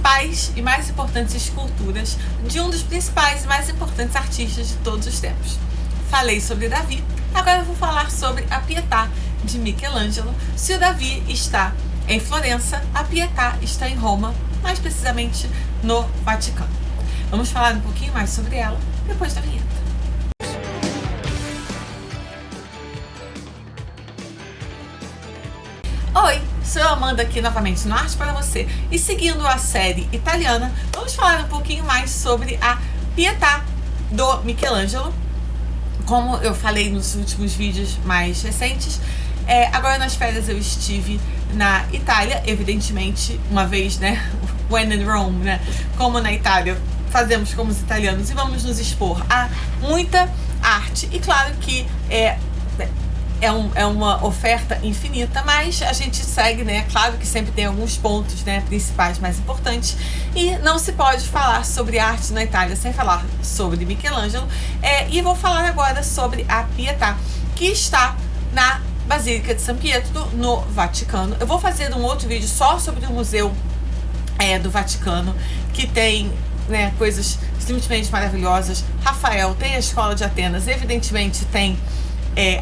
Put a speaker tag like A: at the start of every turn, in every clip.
A: principais e mais importantes esculturas de um dos principais e mais importantes artistas de todos os tempos. Falei sobre Davi, agora eu vou falar sobre a Pietà de Michelangelo. Se o Davi está em Florença, a Pietà está em Roma, mais precisamente no Vaticano. Vamos falar um pouquinho mais sobre ela depois da vinheta. Oi, sou eu, Amanda, aqui novamente no Arte para Você, e seguindo a série italiana, vamos falar um pouquinho mais sobre a Pietà do Michelangelo. Como eu falei nos últimos vídeos mais recentes, agora nas férias eu estive na Itália, evidentemente, uma vez, né, when in Rome, né, como na Itália fazemos como os italianos, e vamos nos expor a muita arte, e claro que é uma oferta infinita, mas a gente segue, né? Claro que sempre tem alguns pontos, né, principais mais importantes, e não se pode falar sobre arte na Itália sem falar sobre Michelangelo. E vou falar agora sobre a Pietà, que está na Basílica de San Pietro, no Vaticano. Eu vou fazer um outro vídeo só sobre o museu do Vaticano, que tem, né, coisas simplesmente maravilhosas. Rafael, tem a Escola de Atenas, evidentemente tem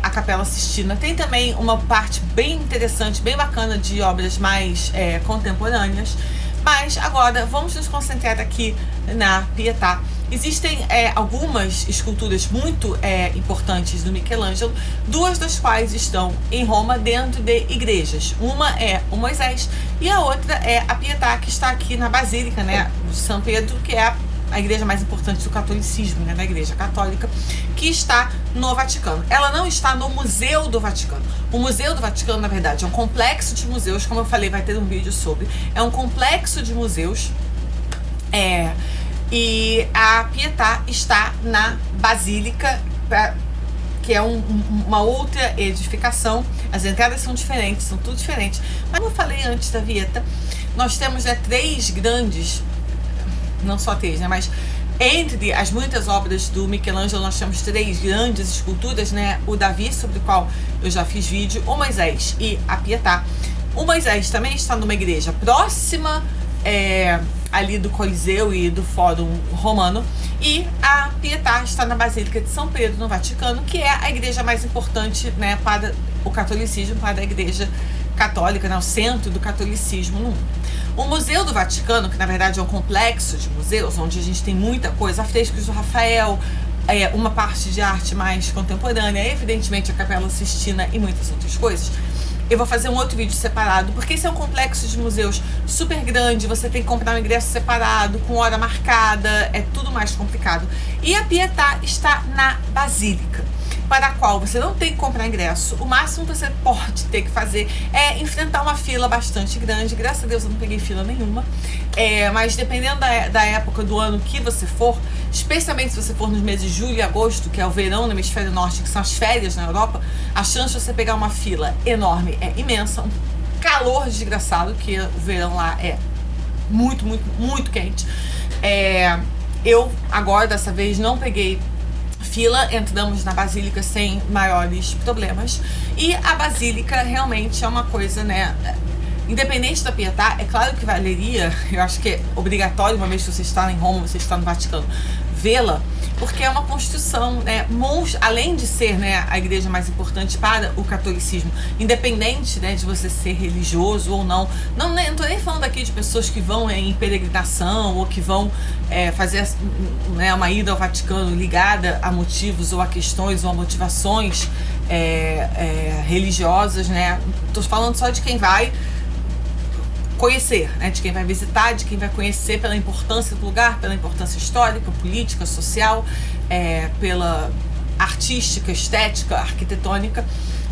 A: a Capela Sistina, tem também uma parte bem interessante, bem bacana de obras mais contemporâneas. Mas agora vamos nos concentrar aqui na Pietà. Existem algumas esculturas muito importantes do Michelangelo, duas das quais estão em Roma dentro de igrejas. Uma é o Moisés e a outra é a Pietà, que está aqui na Basílica, né, de São Pedro, que é a igreja mais importante do catolicismo, né, da Igreja Católica, que está no Vaticano. Ela não está no Museu do Vaticano. O Museu do Vaticano, na verdade, é um complexo de museus, como eu falei, vai ter um vídeo sobre. É um complexo de museus, e a Pietà está na Basílica, que é uma outra edificação. As entradas são diferentes, são tudo diferente. Mas como eu falei antes da vinheta, nós temos três grandes, não só três, né, mas entre as muitas obras do Michelangelo nós temos três grandes esculturas, né, o Davi, sobre o qual eu já fiz vídeo, o Moisés e a Pietà. O Moisés também está numa igreja próxima ali do Coliseu e do Fórum Romano, e a Pietà está na Basílica de São Pedro, no Vaticano, que é a igreja mais importante, né, para o catolicismo, para a Igreja Católica, né, o centro do catolicismo no mundo. O Museu do Vaticano, que na verdade é um complexo de museus, onde a gente tem muita coisa, afrescos do Rafael, uma parte de arte mais contemporânea, evidentemente a Capela Sistina e muitas outras coisas. Eu vou fazer um outro vídeo separado, porque esse é um complexo de museus super grande, você tem que comprar um ingresso separado, com hora marcada, é tudo mais complicado. E a Pietà está na Basílica, para a qual você não tem que comprar ingresso. O máximo que você pode ter que fazer é enfrentar uma fila bastante grande. Graças a Deus eu não peguei fila nenhuma, mas dependendo da época do ano que você for, especialmente se você for nos meses de julho e agosto, que é o verão no hemisfério norte, que são as férias na Europa, a chance de você pegar uma fila enorme é imensa. Um calor desgraçado, que o verão lá é muito, muito, muito quente. Eu agora, dessa vez, não peguei fila, entramos na Basílica sem maiores problemas. E a Basílica realmente é uma coisa, né, independente da Pietà, é claro que valeria, eu acho que é obrigatório, uma vez que você está em Roma, você está no Vaticano, vê-la, porque é uma construção, né, além de ser, né, a igreja mais importante para o catolicismo, independente, né, de você ser religioso ou não. Não estou nem falando aqui de pessoas que vão em peregrinação ou que vão fazer, né, uma ida ao Vaticano ligada a motivos ou a questões ou a motivações religiosas, né. Estou falando só de quem vai conhecer, né, de quem vai visitar, de quem vai conhecer pela importância do lugar, pela importância histórica, política, social, pela artística, estética, arquitetônica.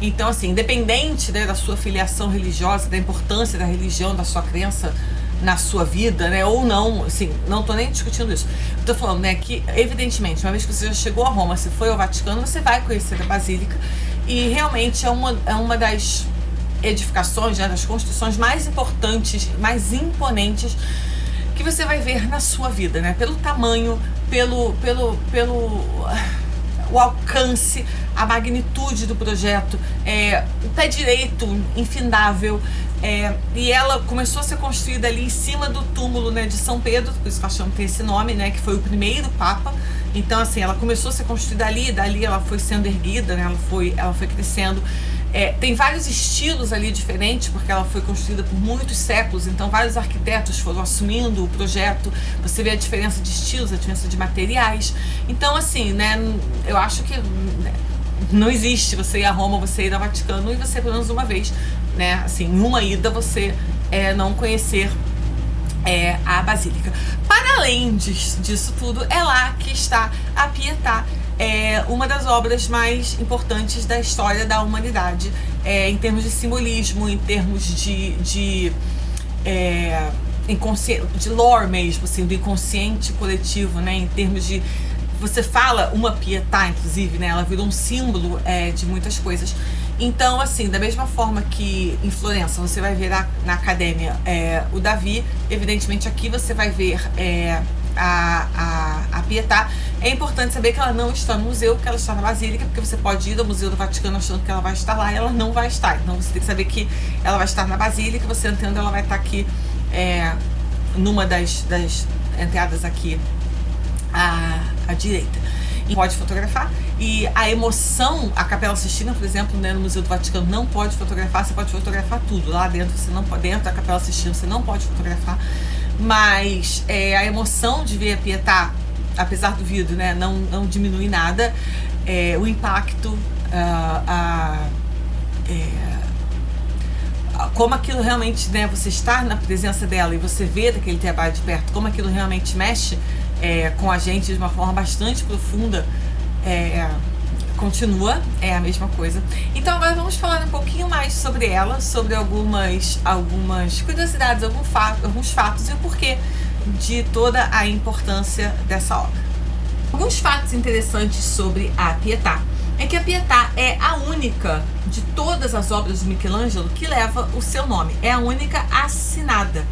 A: Então, assim, independente, né, da sua filiação religiosa, da importância da religião, da sua crença na sua vida, né, ou não, assim, não estou nem discutindo isso. Estou falando, né, que evidentemente, uma vez que você já chegou a Roma, se foi ao Vaticano, você vai conhecer a Basílica, e realmente é uma das edificações, né, das construções mais importantes, mais imponentes que você vai ver na sua vida, né? Pelo tamanho, pelo o alcance, a magnitude do projeto, o pé direito infindável. E ela começou a ser construída ali em cima do túmulo, né, de São Pedro, por isso que a chama tem esse nome, né, que foi o primeiro Papa. Então, assim, ela começou a ser construída ali, dali ela foi sendo erguida, né, ela foi crescendo. Tem vários estilos ali diferentes, porque ela foi construída por muitos séculos, então vários arquitetos foram assumindo o projeto. Você vê a diferença de estilos, a diferença de materiais. Então, assim, né, eu acho que não existe você ir a Roma, você ir ao Vaticano e você, pelo menos uma vez, né, assim, em uma ida, você não conhecer a Basílica. Para além disso tudo, é lá que está a Pietà, uma das obras mais importantes da história da humanidade, em termos de simbolismo, em termos de lore mesmo, assim, do inconsciente coletivo, né, em termos de... Você fala uma Pietà, inclusive, né, ela virou um símbolo de muitas coisas. Então, assim, da mesma forma que em Florença você vai ver na academia o Davi, evidentemente aqui você vai ver a Pietà. É importante saber que ela não está no museu, que ela está na Basílica, porque você pode ir ao Museu do Vaticano achando que ela vai estar lá e ela não vai estar. Então você tem que saber que ela vai estar na Basílica, você entende, ela vai estar aqui numa das entradas aqui à direita. E pode fotografar. E a emoção, a Capela Sistina, por exemplo, né, no Museu do Vaticano não pode fotografar, você pode fotografar tudo. Lá dentro, você não pode, dentro da Capela Sistina você não pode fotografar. Mas a emoção de ver a Pietà, apesar do vidro, né, não diminui nada. O impacto, como aquilo realmente, né, você estar na presença dela e você ver daquele trabalho de perto, como aquilo realmente mexe com a gente de uma forma bastante profunda, continua, a mesma coisa. Então agora vamos falar um pouquinho mais sobre ela, sobre algumas curiosidades, alguns fatos e o porquê de toda a importância dessa obra. Alguns fatos interessantes sobre a Pietà é que a Pietà é a única de todas as obras de Michelangelo que leva o seu nome, é a única assinada.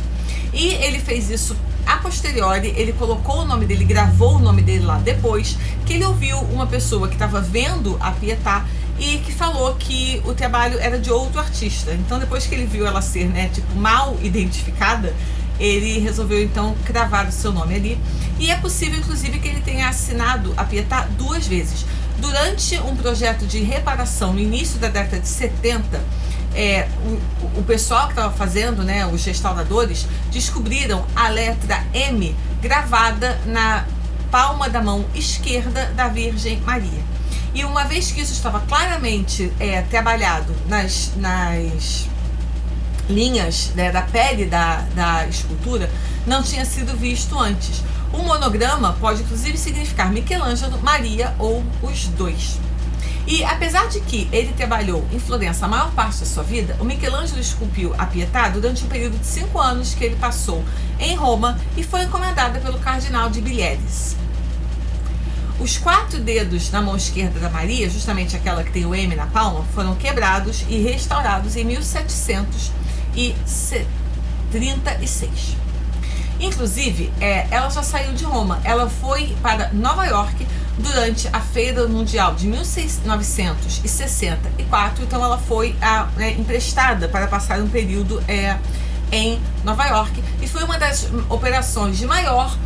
A: E ele fez isso a posteriori, ele colocou o nome dele, gravou o nome dele lá depois, que ele ouviu uma pessoa que estava vendo a Pietà e que falou que o trabalho era de outro artista. Então depois que ele viu ela ser, né, tipo, mal identificada, ele resolveu então gravar o seu nome ali. E é possível, inclusive, que ele tenha assinado a Pietà 2 vezes. Durante um projeto de reparação no início da década de 70, o pessoal que estava fazendo, né, os restauradores, descobriram a letra M gravada na palma da mão esquerda da Virgem Maria. E uma vez que isso estava claramente trabalhado nas linhas, né, da pele da escultura, não tinha sido visto antes. O monograma pode inclusive significar Michelangelo, Maria ou os dois. E apesar de que ele trabalhou em Florença a maior parte da sua vida, o Michelangelo esculpiu a Pietà durante um período de 5 anos que ele passou em Roma e foi encomendada pelo cardeal de Bilieres. Os 4 dedos na mão esquerda da Maria, justamente aquela que tem o M na palma, foram quebrados e restaurados em 1736. Inclusive, ela já saiu de Roma, ela foi para Nova York durante a Feira Mundial de 1964, então ela foi emprestada para passar um período em Nova York, e foi uma das operações de maior,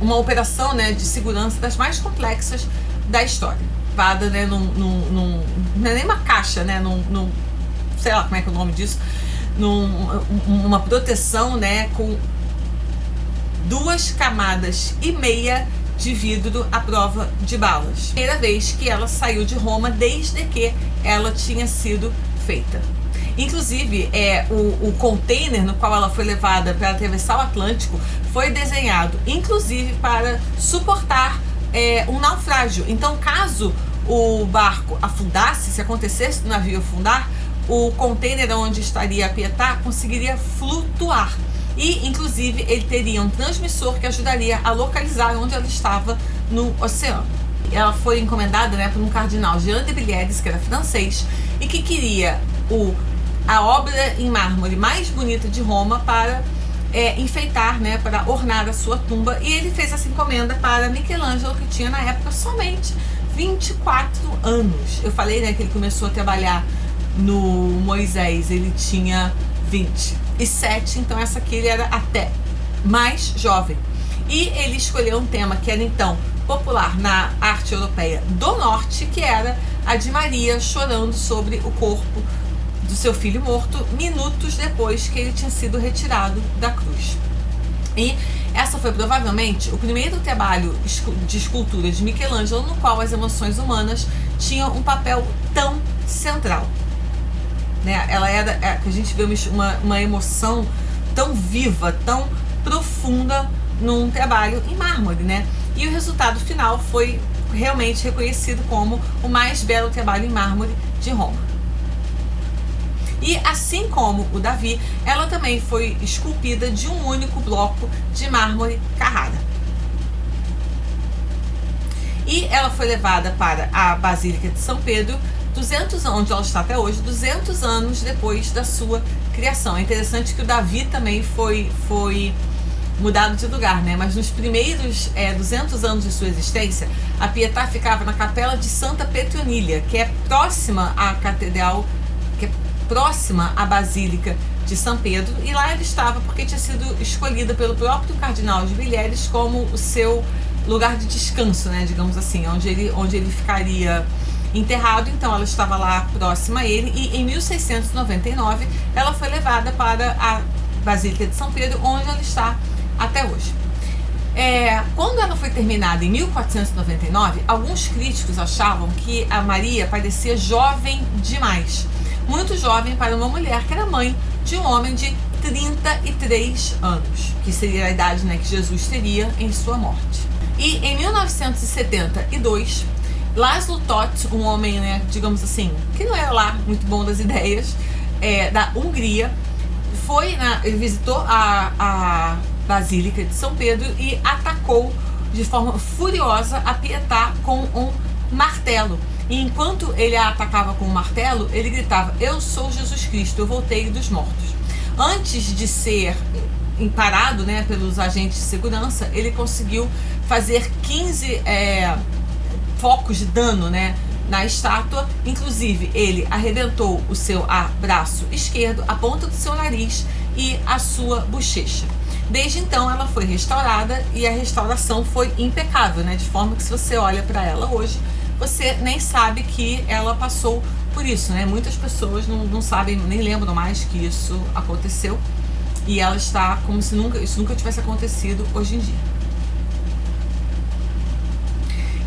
A: uma operação, né, de segurança das mais complexas da história, levada, né, não é nem uma caixa, né, sei lá como é que é o nome disso, uma proteção, né, com 2,5 camadas de vidro à prova de balas. Primeira vez que ela saiu de Roma desde que ela tinha sido feita. Inclusive, o container no qual ela foi levada para atravessar o Atlântico foi desenhado, inclusive, para suportar um naufrágio. Então, caso o barco afundasse, se acontecesse do navio afundar, o container onde estaria a Pietà conseguiria flutuar. E, inclusive, ele teria um transmissor que ajudaria a localizar onde ela estava no oceano. Ela foi encomendada, né, por um cardeal, Jean de Bilieres, que era francês, e que queria a obra em mármore mais bonita de Roma para enfeitar, né, para ornar a sua tumba, e ele fez essa encomenda para Michelangelo, que tinha na época somente 24 anos. Eu falei, né, que ele começou a trabalhar no Moisés, ele tinha 27, então essa aqui ele era até mais jovem. E ele escolheu um tema que era então popular na arte europeia do norte, que era a de Maria chorando sobre o corpo do seu filho morto, minutos depois que ele tinha sido retirado da cruz. E essa foi provavelmente o primeiro trabalho de escultura de Michelangelo no qual as emoções humanas tinham um papel tão central, né? Ela era, que a gente vê uma emoção tão viva, tão profunda num trabalho em mármore, né? E o resultado final foi realmente reconhecido como o mais belo trabalho em mármore de Roma. E assim como o Davi, ela também foi esculpida de um único bloco de mármore Carrara. E ela foi levada para a Basílica de São Pedro, 200 anos, onde ela está até hoje, 200 anos depois da sua criação. É interessante que o Davi também foi mudado de lugar, né? Mas nos primeiros 200 anos de sua existência, a Pietà ficava na Capela de Santa Petronila, que é próxima à Catedral, que é próxima à Basílica de São Pedro, e lá ela estava porque tinha sido escolhida pelo próprio Cardinal de Villers como o seu lugar de descanso, né, digamos assim, onde ele ficaria enterrado. Então ela estava lá próxima a ele, e em 1699 ela foi levada para a Basílica de São Pedro, onde ela está até hoje. Quando ela foi terminada em 1499, alguns críticos achavam que a Maria parecia jovem demais, muito jovem para uma mulher que era mãe de um homem de 33 anos, que seria a idade, né, que Jesus teria em sua morte. E em 1972, Laszlo Toth, um homem, né, digamos assim, que não era lá muito bom das ideias, da Hungria, ele visitou a Basílica de São Pedro e atacou de forma furiosa a Pietà com um martelo. E enquanto ele a atacava com o martelo, ele gritava: "Eu sou Jesus Cristo, eu voltei dos mortos". Antes de ser parado, né, pelos agentes de segurança, ele conseguiu fazer 15 focos de dano, né, na estátua. Inclusive, ele arrebentou o seu braço esquerdo, a ponta do seu nariz e a sua bochecha. Desde então, ela foi restaurada, e a restauração foi impecável, né, de forma que, se você olha para ela hoje, você nem sabe que ela passou por isso, né? Muitas pessoas não sabem, nem lembram mais que isso aconteceu, e ela está como se isso nunca tivesse acontecido hoje em dia.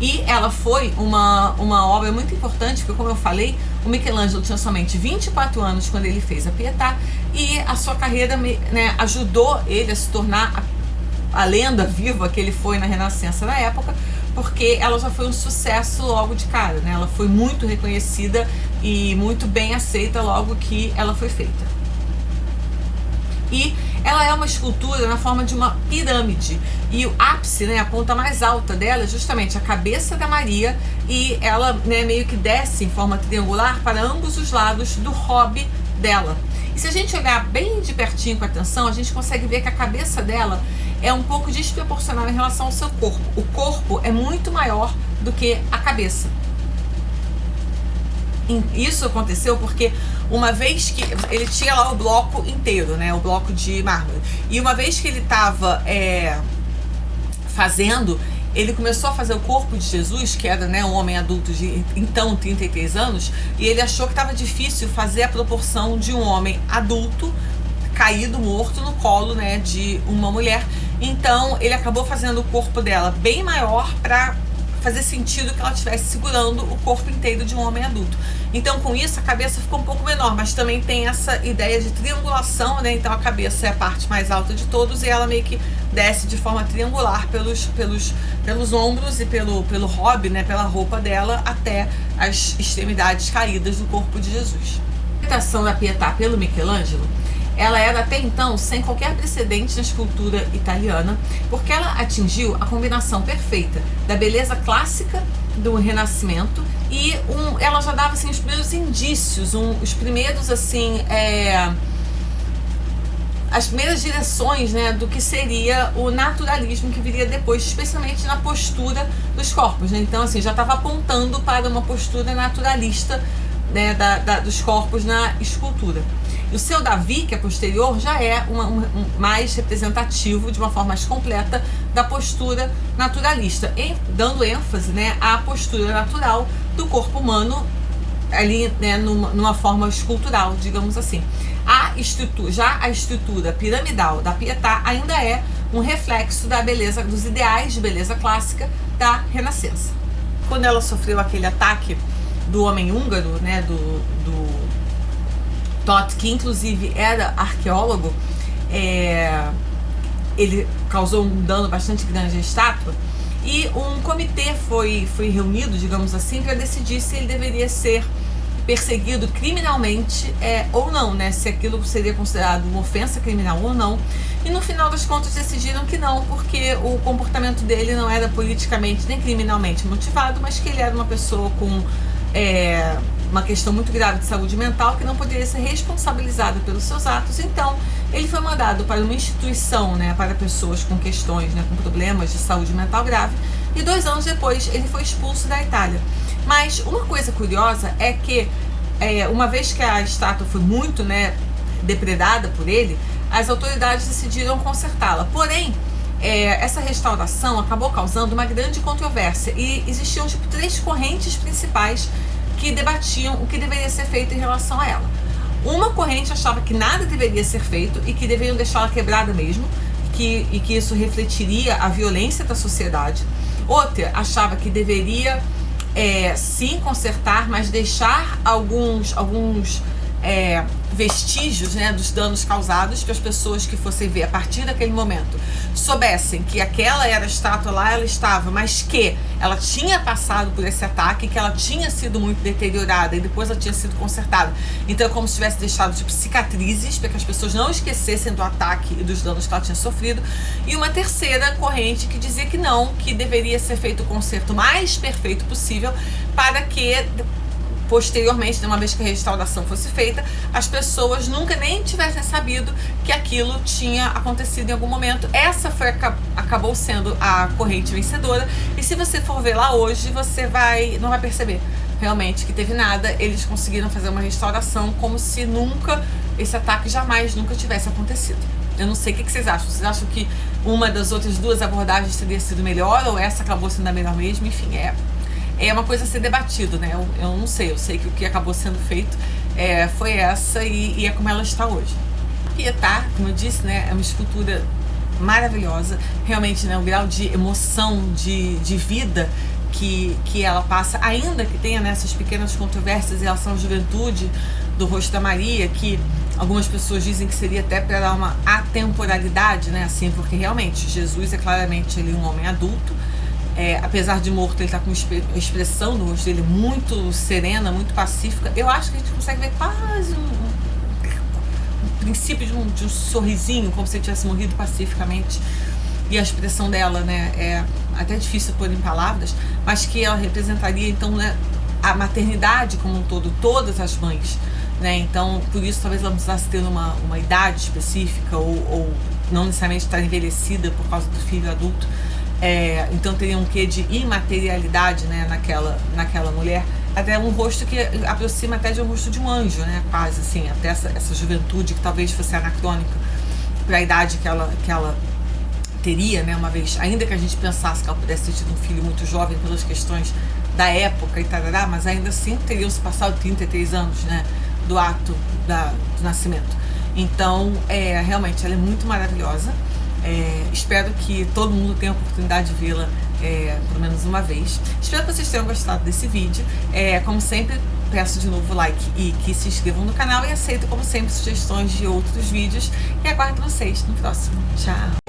A: E ela foi uma obra muito importante, porque, como eu falei, o Michelangelo tinha somente 24 anos quando ele fez a Pietà, e a sua carreira, né, ajudou ele a se tornar a lenda viva que ele foi na Renascença da época, porque ela já foi um sucesso logo de cara, né? Ela foi muito reconhecida e muito bem aceita logo que ela foi feita. E ela é uma escultura na forma de uma pirâmide, e o ápice, né, a ponta mais alta dela é justamente a cabeça da Maria, e ela, né, meio que desce em forma triangular para ambos os lados do robe dela. E se a gente olhar bem de pertinho com atenção, a gente consegue ver que a cabeça dela é um pouco desproporcional em relação ao seu corpo. O corpo é muito maior do que a cabeça. Isso aconteceu porque, uma vez que ele tinha lá o bloco inteiro, né, o bloco de mármore, e uma vez que ele estava fazendo, ele começou a fazer o corpo de Jesus, que era, né, um homem adulto de então 33 anos, e ele achou que estava difícil fazer a proporção de um homem adulto caído, morto, no colo, né, de uma mulher. Então ele acabou fazendo o corpo dela bem maior para fazer sentido que ela estivesse segurando o corpo inteiro de um homem adulto. Então, com isso, a cabeça ficou um pouco menor, mas também tem essa ideia de triangulação, né? Então a cabeça é a parte mais alta de todos, e ela meio que desce de forma triangular pelos ombros e pelo robe, né, pela roupa dela, até as extremidades caídas do corpo de Jesus. A interpretação da Pietà pelo Michelangelo, ela era até então sem qualquer precedente na escultura italiana, porque ela atingiu a combinação perfeita da beleza clássica do Renascimento, e ela já dava, assim, os primeiros indícios, os primeiros, assim, as primeiras direções, né, do que seria o naturalismo que viria depois, especialmente na postura dos corpos, né? Então, assim, já estava apontando para uma postura naturalista, né, dos corpos na escultura. E o seu Davi, que é posterior, já é mais representativo, de uma forma mais completa, da postura naturalista, dando ênfase, né, à postura natural do corpo humano ali, né, numa forma escultural, digamos assim. Já a estrutura piramidal da Pietà ainda é um reflexo da beleza, dos ideais de beleza clássica da Renascença. Quando ela sofreu aquele ataque do homem húngaro, né, do Todt, que inclusive era arqueólogo, ele causou um dano bastante grande à estátua, e um comitê foi reunido, digamos assim, para decidir se ele deveria ser perseguido criminalmente ou não, né? Se aquilo seria considerado uma ofensa criminal ou não. E no final das contas decidiram que não, porque o comportamento dele não era politicamente nem criminalmente motivado, mas que ele era uma pessoa com uma questão muito grave de saúde mental que não poderia ser responsabilizada pelos seus atos. Então ele foi mandado para uma instituição, né, para pessoas com questões, né, com problemas de saúde mental grave, e 2 anos depois ele foi expulso da Itália. Mas uma coisa curiosa é que, uma vez que a estátua foi muito, né, depredada por ele, as autoridades decidiram consertá-la. Porém, essa restauração acabou causando uma grande controvérsia e existiam 3 correntes principais que debatiam o que deveria ser feito em relação a ela. Uma corrente achava que nada deveria ser feito e que deveriam deixá-la quebrada mesmo, e que isso refletiria a violência da sociedade. Outra achava que deveria sim consertar, mas deixar alguns vestígios, né, dos danos causados, para as pessoas que fossem ver a partir daquele momento soubessem que aquela era a estátua, lá ela estava, mas que ela tinha passado por esse ataque, que ela tinha sido muito deteriorada e depois ela tinha sido consertada. Então é como se tivesse deixado tipo cicatrizes, para que as pessoas não esquecessem do ataque e dos danos que ela tinha sofrido. E uma terceira corrente que dizia que não, que deveria ser feito o conserto mais perfeito possível, para que posteriormente, uma vez que a restauração fosse feita, as pessoas nunca nem tivessem sabido que aquilo tinha acontecido em algum momento. Essa acabou sendo a corrente vencedora, e se você for ver lá hoje, você não vai perceber realmente que teve nada. Eles conseguiram fazer uma restauração como se esse ataque nunca tivesse acontecido. Eu não sei o que vocês acham. Vocês acham que uma das outras 2 abordagens teria sido melhor, ou essa acabou sendo a melhor mesmo? Enfim, é uma coisa a ser debatido, né? Eu não sei, eu sei que o que acabou sendo feito foi essa, e é como ela está hoje. Pietà, como eu disse, né, é uma escultura maravilhosa, realmente, né, o grau de emoção, de vida que ela passa, ainda que tenha nessas pequenas controvérsias em relação à juventude do rosto da Maria, que algumas pessoas dizem que seria até para dar uma atemporalidade, né, assim, porque realmente Jesus é claramente um homem adulto. Apesar de morto, ele está com a expressão no rosto dele muito serena, muito pacífica. Eu acho que a gente consegue ver quase um princípio de um sorrisinho, como se ele tivesse morrido pacificamente. E a expressão dela, né, é até difícil pôr em palavras, mas que ela representaria, então, né, a maternidade como um todo, todas as mães, né? Então, por isso, talvez ela precisasse ter uma idade específica, ou não necessariamente estar envelhecida por causa do filho adulto. Então teria um quê de imaterialidade, né, naquela mulher, até um rosto que aproxima até de um rosto de um anjo, né, quase assim, até essa juventude que talvez fosse anacrônica para a idade que ela teria, né, uma vez, ainda que a gente pensasse que ela pudesse ter tido um filho muito jovem pelas questões da época e tarará, mas ainda assim teriam se passado 33 anos, né, do ato do nascimento. Então, realmente, ela é muito maravilhosa. Espero que todo mundo tenha a oportunidade de vê-la pelo menos uma vez. Espero que vocês tenham gostado desse vídeo. Como sempre, peço de novo o like e que se inscrevam no canal, e aceito, como sempre, sugestões de outros vídeos, e aguardo vocês no próximo. Tchau!